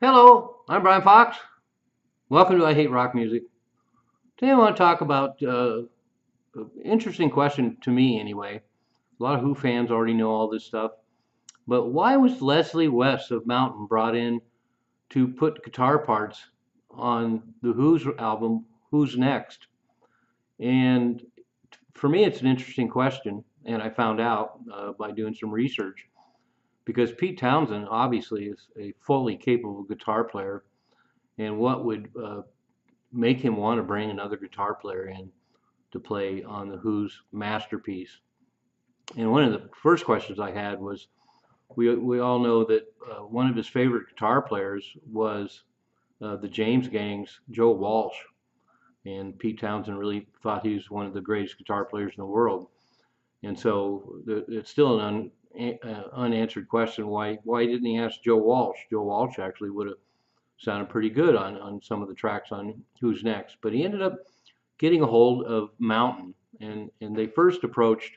Hello, I'm Brian Fox. Welcome to I Hate Rock Music. Today I want to talk about an interesting question to me anyway. A lot of Who fans already know all this stuff, but why was Leslie West of Mountain brought in to put guitar parts on the Who's album Who's Next? And for me, it's an interesting question, and I found out by doing some research because Pete Townsend obviously is a fully capable guitar player, and what would make him want to bring another guitar player in to play on the Who's masterpiece. And one of the first questions I had was, we all know that one of his favorite guitar players was the James Gang's Joe Walsh, and Pete Townsend really thought he was one of the greatest guitar players in the world. And so it's still an unanswered question. Why didn't he ask Joe Walsh? Joe Walsh actually would have sounded pretty good on some of the tracks on Who's Next. But he ended up getting a hold of Mountain, and they first approached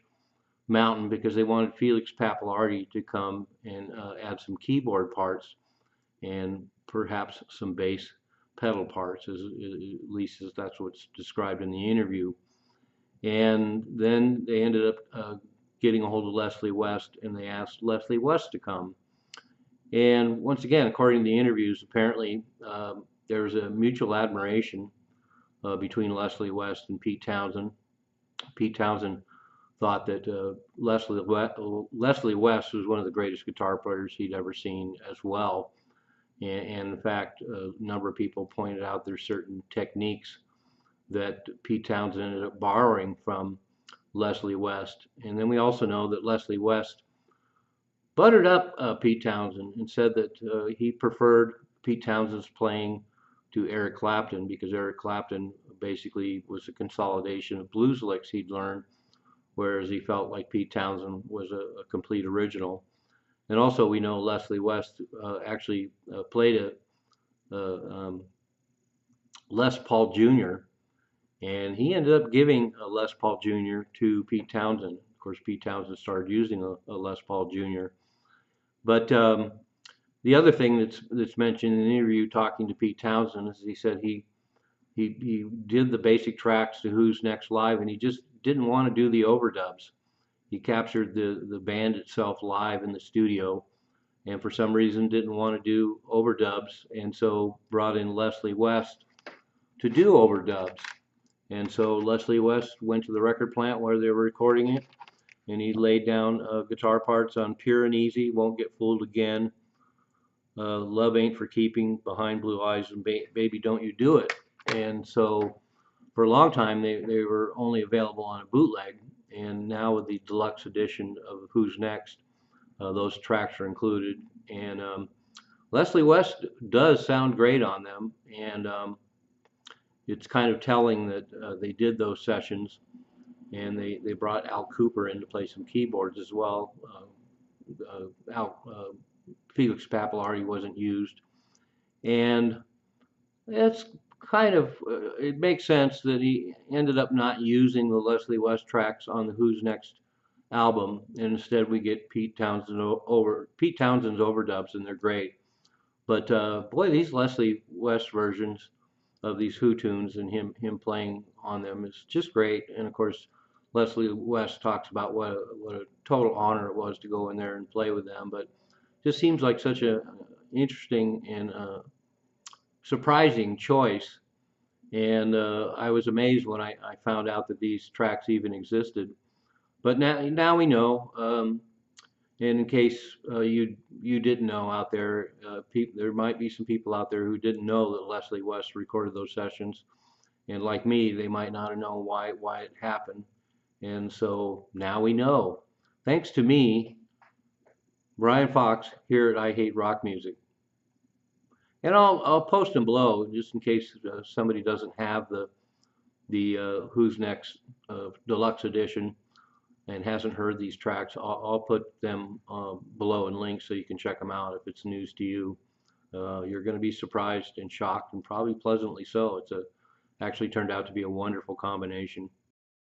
Mountain because they wanted Felix Pappalardi to come and add some keyboard parts and perhaps some bass pedal parts, at least as that's what's described in the interview. And then they ended up getting a hold of Leslie West, and they asked Leslie West to come. And once again, according to the interviews, apparently there was a mutual admiration between Leslie West and Pete Townsend. Pete Townsend thought that Leslie West was one of the greatest guitar players he'd ever seen as well. And in fact, a number of people pointed out there's certain techniques that Pete Townsend ended up borrowing from Leslie West. And then we also know that Leslie West buttered up Pete Townsend and said that he preferred Pete Townsend's playing to Eric Clapton because Eric Clapton basically was a consolidation of blues licks he'd learned, whereas he felt like Pete Townsend was a complete original. And also we know Leslie West actually played a Les Paul Jr., and he ended up giving a Les Paul Jr. to Pete Townsend. Of course, Pete Townsend started using a Les Paul Jr. But the other thing that's mentioned in the interview talking to Pete Townsend is he said he did the basic tracks to Who's Next live, and he just didn't want to do the overdubs. He captured the band itself live in the studio, and for some reason didn't want to do overdubs, and so brought in Leslie West to do overdubs. And so Leslie West went to the record plant where they were recording it, and he laid down guitar parts on Pure and Easy, Won't Get Fooled Again, Love Ain't for Keeping, Behind Blue Eyes, and Baby Don't You Do It. And so for a long time they were only available on a bootleg, and now with the deluxe edition of Who's Next, those tracks are included. And Leslie West does sound great on them, and it's kind of telling that they did those sessions, and they brought Al Cooper in to play some keyboards as well. Felix Pappalardi wasn't used, and it's kind of it makes sense that he ended up not using the Leslie West tracks on the Who's Next album, and instead we get Pete Townsend's overdubs, and they're great. But boy, these Leslie West versions of these Who tunes and him playing on them is just great. And of course, Leslie West talks about what a total honor it was to go in there and play with them. But just seems like such a interesting and surprising choice. And I was amazed when I found out that these tracks even existed. But now we know. And in case you didn't know out there, there might be some people out there who didn't know that Leslie West recorded those sessions, and like me, they might not have known why it happened. And so now we know. Thanks to me, Brian Fox, here at I Hate Rock Music. And I'll post them below just in case somebody doesn't have the Who's Next deluxe edition and hasn't heard these tracks. I'll put them below in links so you can check them out if it's news to you. You're going to be surprised and shocked, and probably pleasantly so. It's actually turned out to be a wonderful combination.